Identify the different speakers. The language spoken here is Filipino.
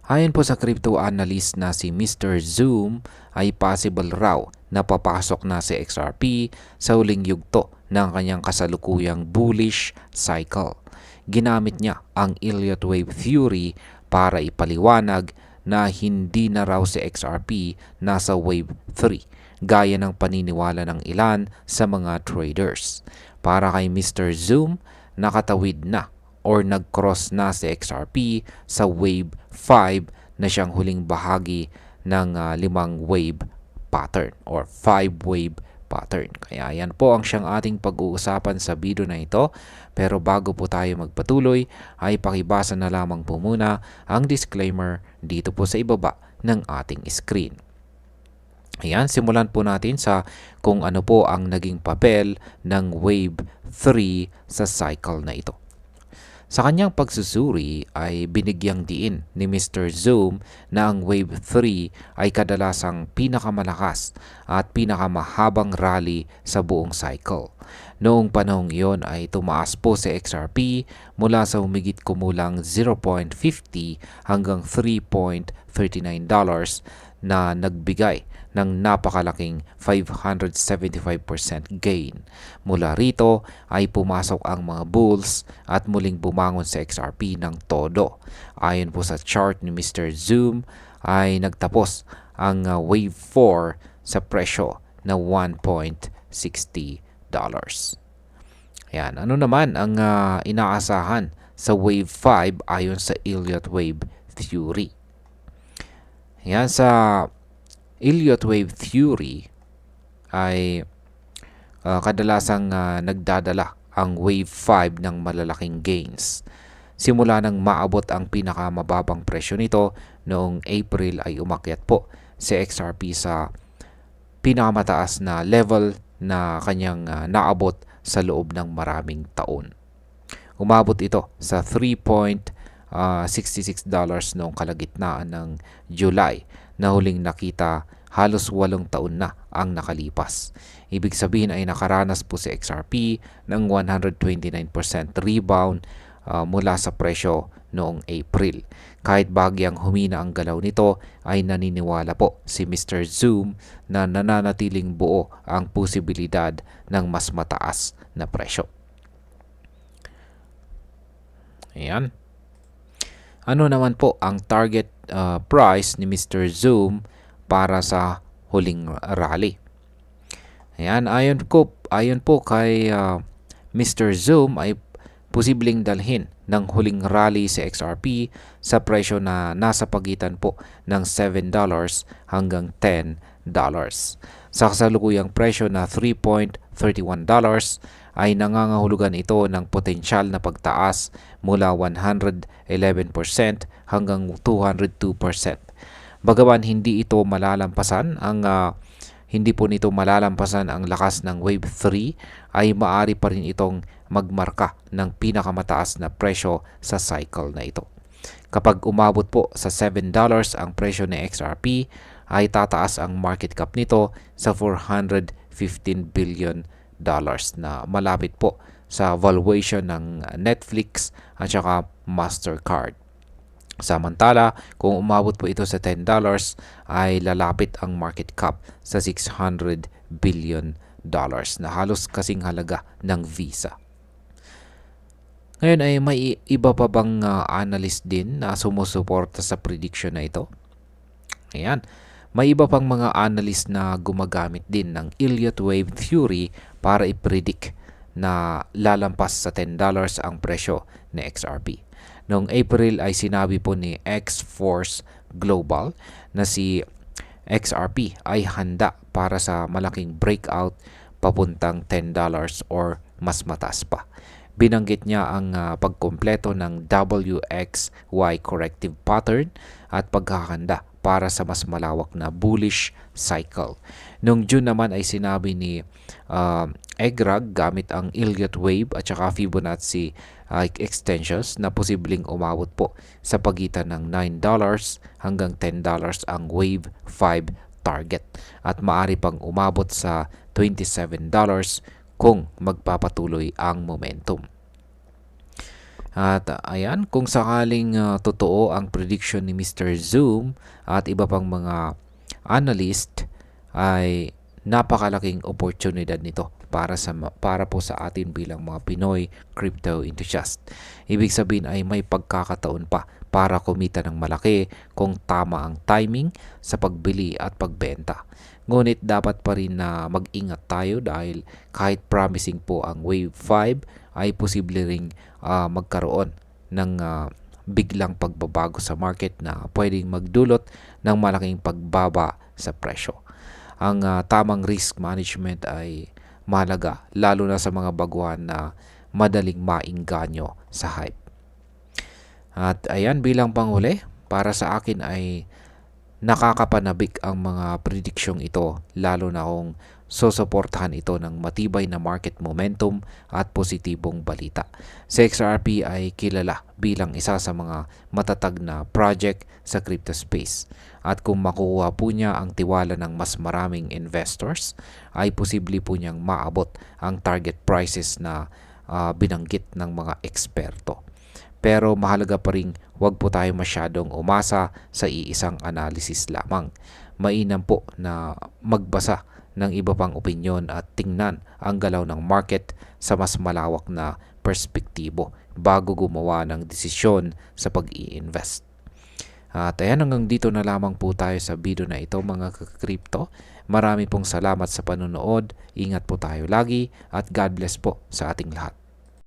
Speaker 1: Ayon po sa crypto analyst na si Mr. Zoom, ay possible raw na papasok na si XRP sa huling yugto ng kanyang kasalukuyang bullish cycle. Ginamit niya ang Elliott Wave Theory para ipaliwanag na hindi na raw si XRP nasa Wave 3 gaya ng paniniwala ng ilan sa mga traders. Para kay Mr. Zoom, nakatawid na or nag-cross na si XRP sa Wave 5 na siyang huling bahagi ng 5 wave pattern or 5 wave pattern. Kaya yan po ang siyang ating pag-uusapan sa video na ito. Pero bago po tayo magpatuloy, ay pakibasa na lamang po muna ang disclaimer dito po sa ibaba ng ating screen. Ayan, simulan po natin sa kung ano po ang naging papel ng Wave 3 sa cycle na ito. Sa kanyang pagsusuri ay binigyang diin ni Mr. Zoom na ang Wave 3 ay kadalasang pinakamalakas at pinakamahabang rally sa buong cycle. Noong panahong iyon ay tumaas po si XRP mula sa humigit kumulang 0.50 hanggang $3.39 na nagbigay ng napakalaking 575% gain. Mula rito ay pumasok ang mga bulls at muling bumangon sa XRP ng todo. Ayon po sa chart ni Mr. Zoom ay nagtapos ang Wave 4 sa presyo na $1.60. Ayan, ano naman ang inaasahan sa Wave 5 ayon sa Elliott Wave Theory? Ayan, sa Elliott Wave Theory ay kadalasang nagdadala ang Wave 5 ng malalaking gains. Simula nang maabot ang pinakamababang presyo nito noong April ay umakyat po si XRP sa pinakamataas na level na kanyang naabot sa loob ng maraming taon. Umabot ito sa $3.66 noong kalagitnaan ng July na huling nakita halos 8 taon na ang nakalipas. Ibig sabihin ay nakaranas po si XRP ng 129% rebound mula sa presyo noong April. Kahit bagyang humina ang galaw nito ay naniniwala po si Mr. Zoom na nananatiling buo ang posibilidad ng mas mataas na presyo. Ayan. Ano naman po ang target price ni Mr. Zoom para sa huling rally? Ayan, ayon po kay Mr. Zoom ay posibleng dalhin ng huling rally sa XRP sa presyo na nasa pagitan po ng $7 hanggang $10. Sa kasalukuyang presyo na $3.31 ay nangangahulugan ito ng potensyal na pagtaas mula 111% hanggang 202%. Bagaman hindi po nito malalampasan ang lakas ng Wave 3 ay maaari pa rin itong magmarka ng pinakamataas na presyo sa cycle na ito. Kapag umabot po sa $7 ang presyo ng XRP ay tataas ang market cap nito sa $415 billion na malapit po sa valuation ng Netflix at saka Mastercard. Samantala, kung umabot po ito sa $10 ay lalapit ang market cap sa $600 billion na halos kasing halaga ng Visa. Ngayon ay may iba pa bang analyst din na sumusuporta sa prediction na ito? Ayan. May iba pang mga analyst na gumagamit din ng Elliott Wave Theory para i-predict na lalampas sa $10 ang presyo ng XRP. Noong April ay sinabi po ni X-Force Global na si XRP ay handa para sa malaking breakout papuntang $10 or mas mataas pa. Binanggit niya ang pagkumpleto ng WXY corrective pattern at paghahanda para sa mas malawak na bullish cycle. Noong June naman ay sinabi ni EGRAG gamit ang Elliott Wave at saka Fibonacci extensions na posibleng umabot po sa pagitan ng $9 hanggang $10 ang Wave 5 target at maaari pang umabot sa $27 kung magpapatuloy ang momentum. At ayan, kung sakaling totoo ang prediction ni Mr. Zoom at iba pang mga analyst, ay napakalaking oportunidad nito para po sa atin bilang mga Pinoy crypto enthusiast. Ibig sabihin ay may pagkakataon pa para kumita ng malaki kung tama ang timing sa pagbili at pagbenta. Ngunit dapat pa rin na mag-ingat tayo dahil kahit promising po ang Wave 5 ay posible ring magkaroon ng biglang pagbabago sa market na pwedeng magdulot ng malaking pagbaba sa presyo. Ang tamang risk management ay mahalaga lalo na sa mga baguhan na madaling maingganyo sa hype. At ayan, bilang panghuli, para sa akin ay nakakapanabik ang mga prediksyong ito lalo na kung susuportahan ito ng matibay na market momentum at positibong balita. Si XRP ay kilala bilang isa sa mga matatag na project sa crypto space. At kung makukuha po niya ang tiwala ng mas maraming investors, ay posible po niyang maabot ang target prices na binanggit ng mga eksperto. Pero mahalaga pa rin huwag po tayo masyadong umasa sa iisang analysis lamang. Mainam po na magbasa ng iba pang opinyon at tingnan ang galaw ng market sa mas malawak na perspektibo bago gumawa ng desisyon sa pag-i-invest. At ayan, hanggang dito na lamang po tayo sa video na ito mga ka-crypto. Marami pong salamat sa panonood. Ingat po tayo lagi at God bless po sa ating lahat.